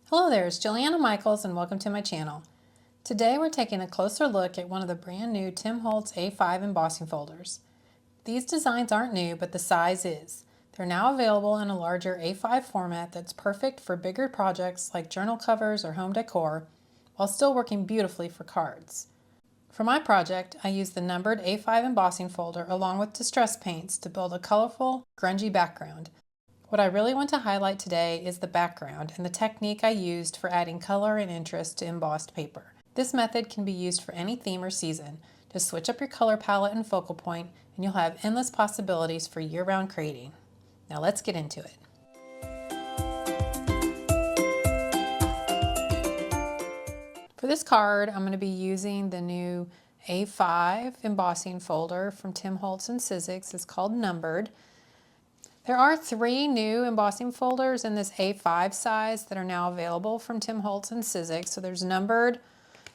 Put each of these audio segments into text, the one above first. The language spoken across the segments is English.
Hello there, it's Juliana Michaels and welcome to my channel. Today we're taking a closer look at one of the brand new Tim Holtz A5 embossing folders. These designs aren't new, but the size is. They're now available in a larger A5 format that's perfect for bigger projects like journal covers or home decor, while still working beautifully for cards. For my project, I used the numbered A5 embossing folder along with distress paints to build a colorful, grungy background. What I really want to highlight today is the background and the technique I used for adding color and interest to embossed paper. This method can be used for any theme or season. Just switch up your color palette and focal point and you'll have endless possibilities for year-round creating. Now let's get into it. For this card, I'm going to be using the new A5 embossing folder from Tim Holtz and Sizzix. It's called Numbered. There are 3 new embossing folders in this A5 size that are now available from Tim Holtz and Sizzix. So there's Numbered,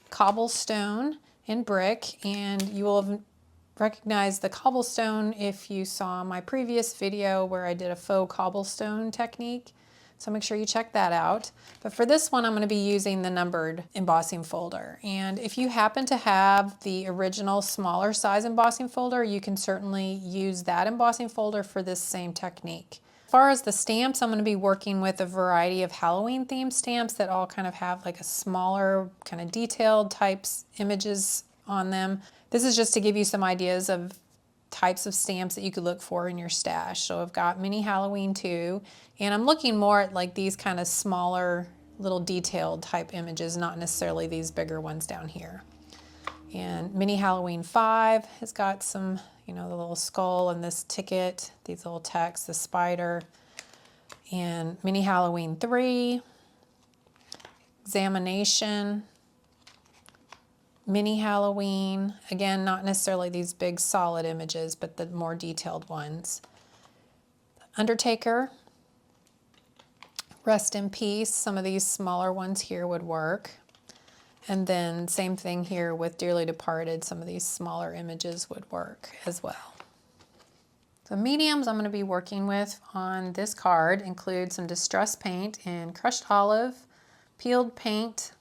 Cobblestone, and Brick, and you will have recognized the Cobblestone if you saw my previous video where I did a faux cobblestone technique. So make sure you check that out. But for this one, I'm going to be using the Numbered embossing folder. And if you happen to have the original smaller size embossing folder, you can certainly use that embossing folder for this same technique. As far as the stamps, I'm going to be working with a variety of Halloween themed stamps that all kind of have like a smaller, kind of detailed types images on them. This is just to give you some ideas of types of stamps that you could look for in your stash. So I've got mini Halloween 2, and I'm looking more at like these kind of smaller little detailed type images, not necessarily these bigger ones down here. And mini Halloween 5 has got some, you know, the little skull and this ticket, these little texts, the spider. And mini Halloween 3, examination, mini Halloween, again, not necessarily these big solid images, but the more detailed ones. Undertaker, rest in peace, some of these smaller ones here would work. And then same thing here with dearly departed, some of these smaller images would work as well. The mediums I'm going to be working with on this card include some distress paint in crushed olive, peeled paint,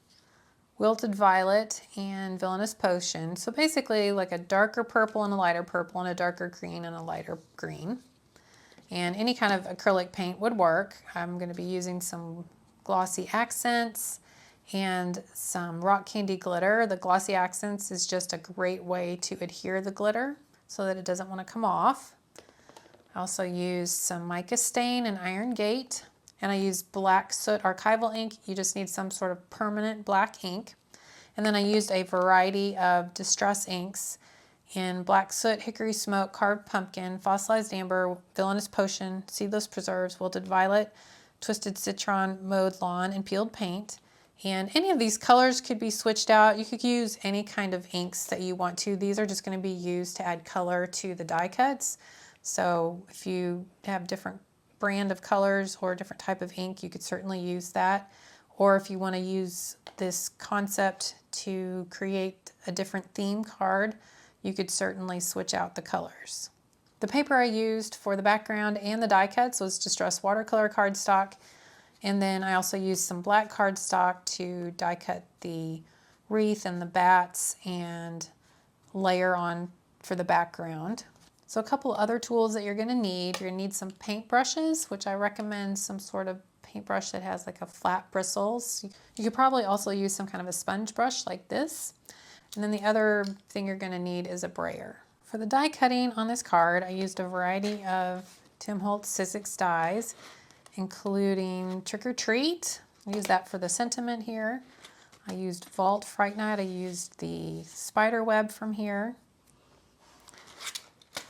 wilted violet, and villainous potion. So basically like a darker purple and a lighter purple and a darker green and a lighter green. And any kind of acrylic paint would work. I'm going to be using some glossy accents and some rock candy glitter. The glossy accents is just a great way to adhere the glitter so that it doesn't want to come off. I also used some mica stain and iron gate. And I used black soot archival ink. You just need some sort of permanent black ink. And then I used a variety of distress inks in black soot, hickory smoke, carved pumpkin, fossilized amber, villainous potion, seedless preserves, wilted violet, twisted citron, mowed lawn, and peeled paint. And any of these colors could be switched out. You could use any kind of inks that you want to. These are just going to be used to add color to the die cuts. So if you have different brand of colors or a different type of ink, you could certainly use that. Or if you want to use this concept to create a different theme card, you could certainly switch out the colors. The paper I used for the background and the die cuts was distressed watercolor cardstock, and then I also used some black cardstock to die cut the wreath and the bats and layer on for the background. So a couple other tools that you're going to need. You're going to need some paint brushes, which I recommend some sort of paintbrush that has like a flat bristles. You could probably also use some kind of a sponge brush like this. And then the other thing you're going to need is a brayer. For the die cutting on this card, I used a variety of Tim Holtz Sizzix dies, including Trick or Treat. I used that for the sentiment here. I used Vault Fright Night. I used the spider web from here.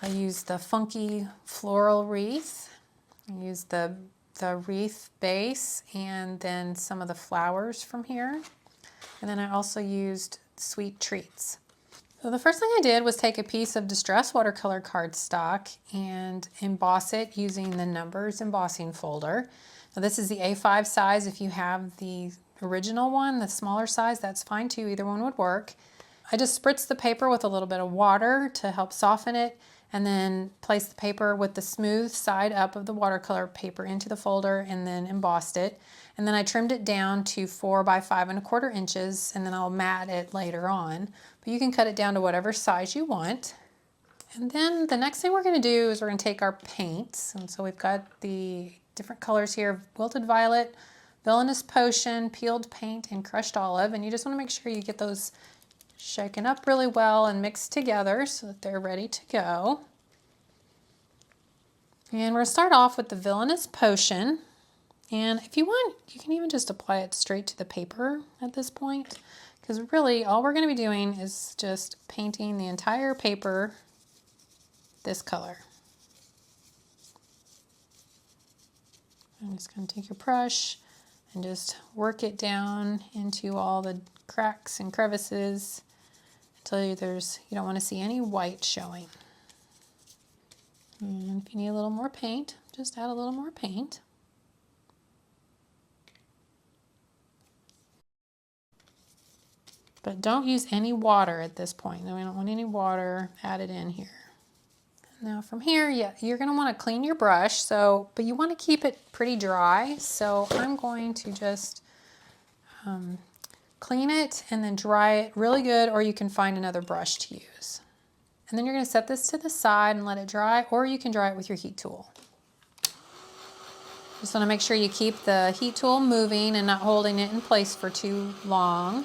I used the funky floral wreath. I used the wreath base and then some of the flowers from here. And then I also used sweet treats. So the first thing I did was take a piece of distressed watercolor cardstock and emboss it using the Numbers embossing folder. Now this is the A5 size. If you have the original one, the smaller size, that's fine too. Either one would work. I just spritzed the paper with a little bit of water to help soften it, and then placed the paper with the smooth side up of the watercolor paper into the folder and then embossed it. And then I trimmed it down to 4 by 5¼ inches, and then I'll mat it later on. But you can cut it down to whatever size you want. And then the next thing we're going to do is we're going to take our paints. And so we've got the different colors here: wilted violet, villainous potion, peeled paint, and crushed olive. And you just want to make sure you get those shaken up really well and mixed together so that they're ready to go. And we're going to start off with the villainous potion. And if you want, you can even just apply it straight to the paper at this point, because really all we're going to be doing is just painting the entire paper this color. I'm just going to take your brush and just work it down into all the cracks and crevices until you don't want to see any white showing. And if you need a little more paint, just add a little more paint. But don't use any water at this point. We don't want any water added in here. Now from here, yeah, you're going to want to clean your brush, but you want to keep it pretty dry. So I'm going to just clean it and then dry it really good, or you can find another brush to use. And then you're going to set this to the side and let it dry, or you can dry it with your heat tool. Just want to make sure you keep the heat tool moving and not holding it in place for too long.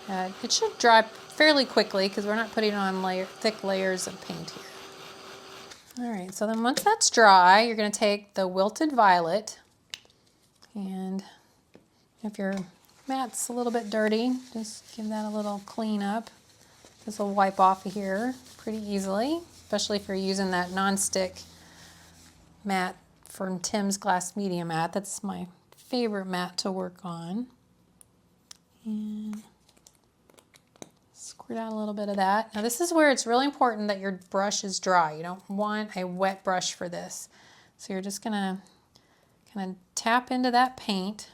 It should dry fairly quickly because we're not putting on thick layers of paint here. All right, so then once that's dry, you're going to take the wilted violet, and if your mat's a little bit dirty, just give that a little clean up. This will wipe off of here pretty easily, especially if you're using that non-stick mat from Tim's Glass Media mat. That's my favorite mat to work on. And squirt out a little bit of that. Now this is where it's really important that your brush is dry. You don't want a wet brush for this. So you're just gonna kind of tap into that paint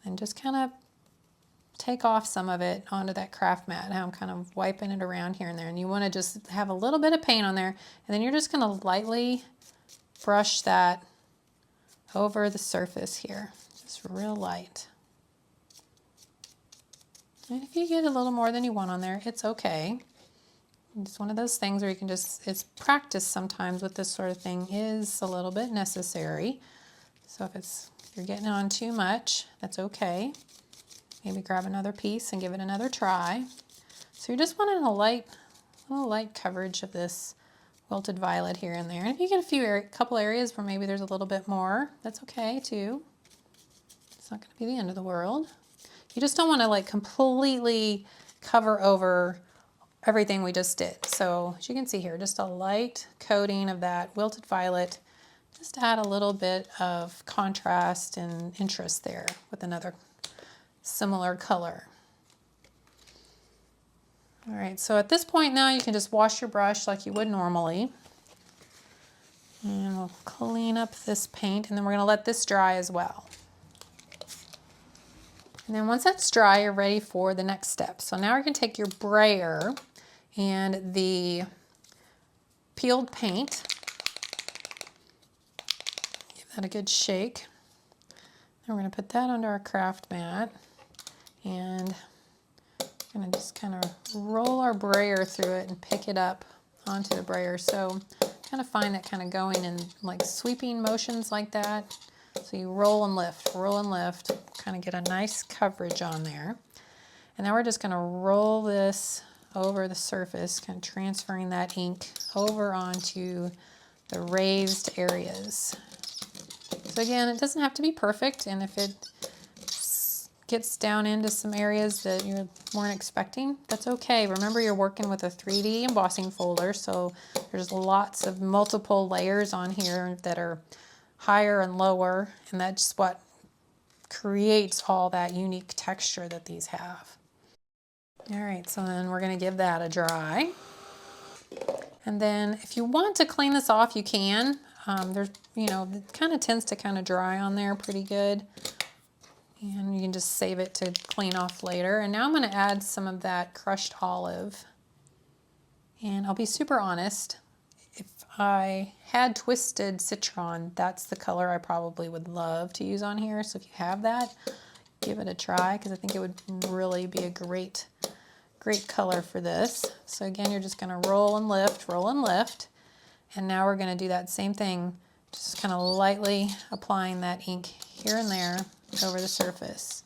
and just kind of take off some of it onto that craft mat. Now I'm kind of wiping it around here and there, and you want to just have a little bit of paint on there, and then you're just going to lightly brush that over the surface here, just real light. And if you get a little more than you want on there, it's okay. It's one of those things where you can it's practice sometimes with this sort of thing is a little bit necessary. So if you're getting on too much, that's okay. Maybe grab another piece and give it another try. So you're just wanting a little light coverage of this wilted violet here and there. And if you get a couple areas where maybe there's a little bit more, that's okay too. It's not going to be the end of the world. You just don't want to like completely cover over everything we just did. So as you can see here, just a light coating of that wilted violet. Just add a little bit of contrast and interest there with another similar color. All right, so at this point now you can just wash your brush like you would normally. And we'll clean up this paint, and then we're going to let this dry as well. And then once that's dry, you're ready for the next step. So now you're going to take your brayer and the peeled paint. Give that a good shake. Then we're going to put that under our craft mat. And we're going to just kind of roll our brayer through it and pick it up onto the brayer. So kind of find that kind of going in like sweeping motions like that. So you roll and lift, kind of get a nice coverage on there. And now we're just going to roll this over the surface, kind of transferring that ink over onto the raised areas. So again, it doesn't have to be perfect, and if it gets down into some areas that you weren't expecting, that's okay. Remember, you're working with a 3D embossing folder, so there's lots of multiple layers on here that are higher and lower, and that's what creates all that unique texture that these have. All right, so then we're going to give that a dry. And then if you want to clean this off, you can. There's, it kind of tends to kind of dry on there pretty good. And you can just save it to clean off later. And now I'm going to add some of that crushed olive. And I'll be super honest, if I had twisted citron, that's the color I probably would love to use on here. So if you have that, give it a try, because I think it would really be a great color for this. So again, you're just going to roll and lift, roll and lift. And now we're going to do that same thing, just kind of lightly applying that ink here and there over the surface.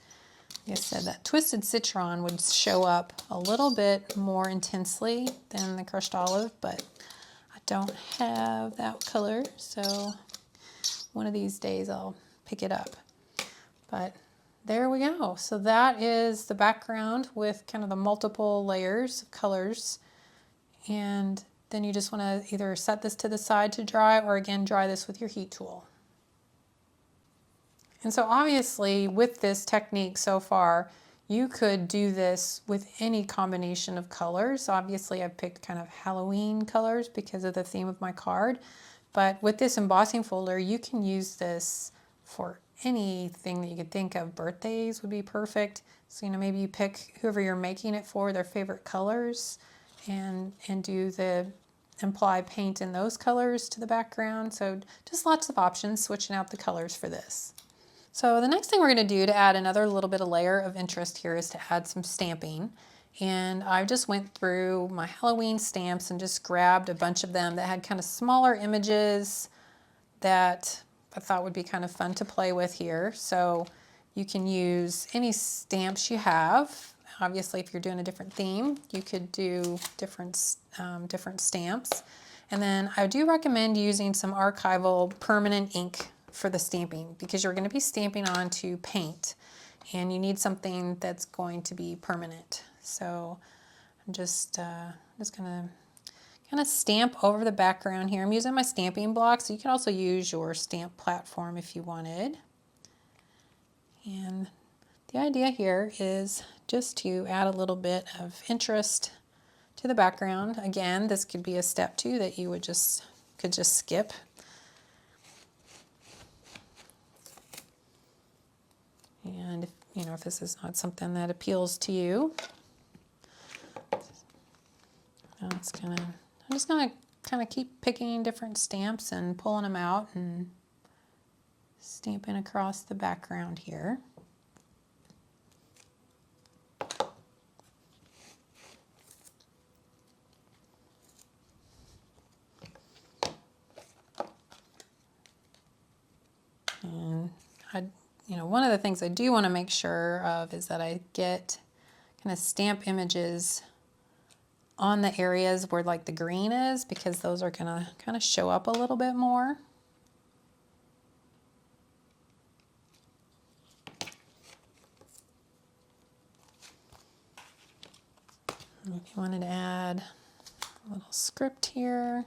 Like I said, that twisted citron would show up a little bit more intensely than the crushed olive, but I don't have that color, so one of these days I'll pick it up. But there we go. So that is the background with kind of the multiple layers of colors. And then you just want to either set this to the side to dry, or again, dry this with your heat tool. And so obviously with this technique so far, you could do this with any combination of colors. Obviously I've picked kind of Halloween colors because of the theme of my card. But with this embossing folder, you can use this for anything that you could think of. Birthdays would be perfect. So, maybe you pick whoever you're making it for, their favorite colors, and do the apply paint in those colors to the background. So just lots of options, switching out the colors for this. So the next thing we're going to do to add another little bit of layer of interest here is to add some stamping. And I just went through my Halloween stamps and just grabbed a bunch of them that had kind of smaller images that I thought would be kind of fun to play with here. So you can use any stamps you have. Obviously, if you're doing a different theme, you could do different stamps. And then I do recommend using some archival permanent ink for the stamping, because you're going to be stamping onto paint and you need something that's going to be permanent. So I'm just going to kind of stamp over the background here. I'm using my stamping block, so you can also use your stamp platform if you wanted. And the idea here is just to add a little bit of interest to the background. Again, this could be a step too that you could just skip. And if this is not something that appeals to you, I'm just gonna kind of keep picking different stamps and pulling them out and stamping across the background here. And one of the things I do want to make sure of is that I get kind of stamp images on the areas where like the green is, because those are going to kind of show up a little bit more. And if you wanted to add a little script here,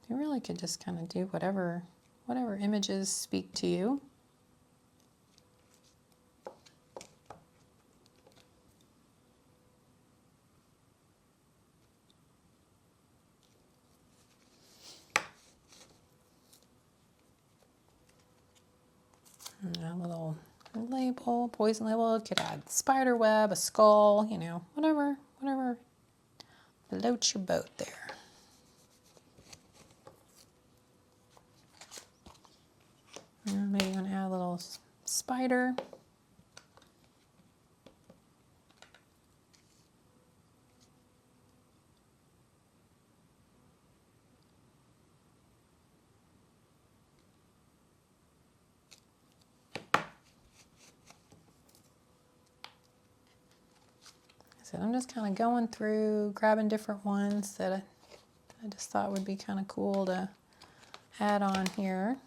you really could just kind of do whatever images speak to you. And a little label, poison label. It could add spider web, a skull, whatever floats your boat there. Maybe you want to add a little spider. So I'm just kind of going through, grabbing different ones that I just thought would be kind of cool to add on here.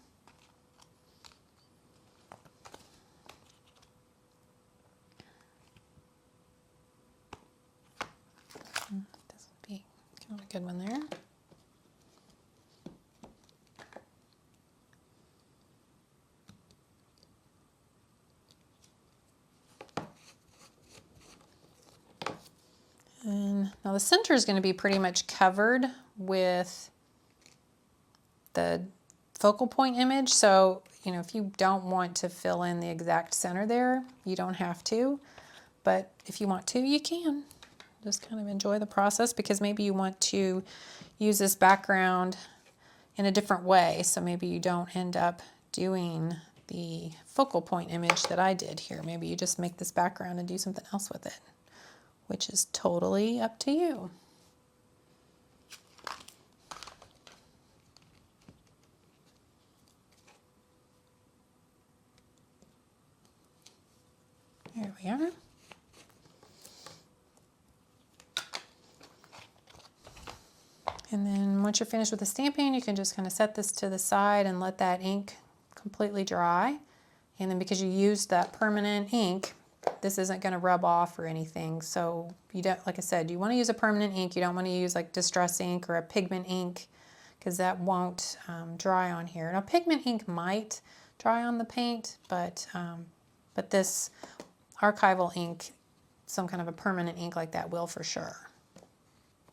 This would be kind of a good one there. And now the center is going to be pretty much covered with the focal point image. So, if you don't want to fill in the exact center there, you don't have to. But if you want to, you can. Just kind of enjoy the process, because maybe you want to use this background in a different way. So maybe you don't end up doing the focal point image that I did here. Maybe you just make this background and do something else with it, which is totally up to you. There we are. And then once you're finished with the stamping, you can just kind of set this to the side and let that ink completely dry. And then because you used that permanent ink, this isn't going to rub off or anything. So you don't, like I said, you want to use a permanent ink. You don't want to use like distress ink or a pigment ink, because that won't dry on here. Now pigment ink might dry on the paint, but this archival ink, some kind of a permanent ink like that, will for sure.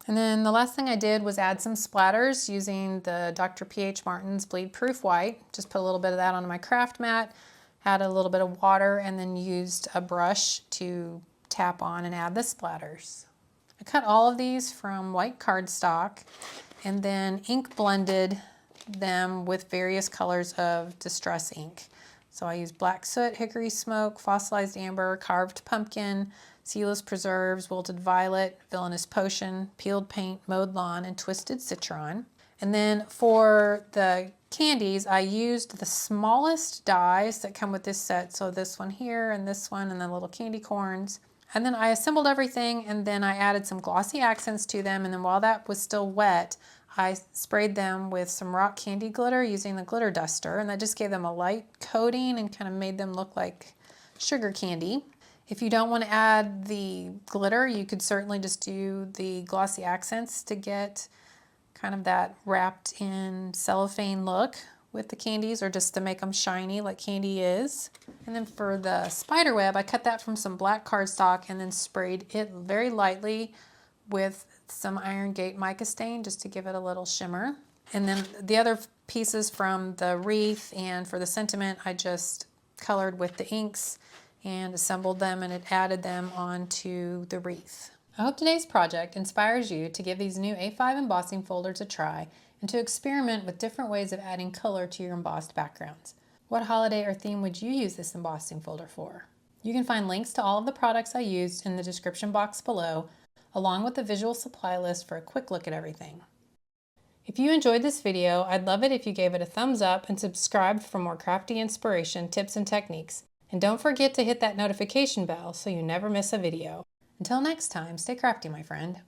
And then the last thing I did was add some splatters using the Dr. P.H. Martin's Bleed Proof White. Just put a little bit of that on my craft mat, add a little bit of water, and then used a brush to tap on and add the splatters. I cut all of these from white cardstock and then ink blended them with various colors of distress ink. So I used black soot, hickory smoke, fossilized amber, carved pumpkin, sealess preserves, wilted violet, villainous potion, peeled paint, mowed lawn, and twisted citron. And then for the candies, I used the smallest dies that come with this set. So this one here and this one, and then little candy corns. And then I assembled everything, and then I added some glossy accents to them. And then while that was still wet, I sprayed them with some rock candy glitter using the glitter duster, and that just gave them a light coating and kind of made them look like sugar candy. If you don't want to add the glitter, you could certainly just do the glossy accents to get kind of that wrapped in cellophane look with the candies, or just to make them shiny like candy is. And then for the spider web, I cut that from some black cardstock and then sprayed it very lightly with some Iron Gate mica stain just to give it a little shimmer. And then the other pieces from the wreath and for the sentiment, I just colored with the inks and assembled them, and it added them onto the wreath. I hope today's project inspires you to give these new A5 embossing folders a try and to experiment with different ways of adding color to your embossed backgrounds. What holiday or theme would you use this embossing folder for? You can find links to all of the products I used in the description box below, along with the visual supply list for a quick look at everything. If you enjoyed this video, I'd love it if you gave it a thumbs up and subscribed for more crafty inspiration, tips, and techniques. And don't forget to hit that notification bell so you never miss a video. Until next time, stay crafty, my friend.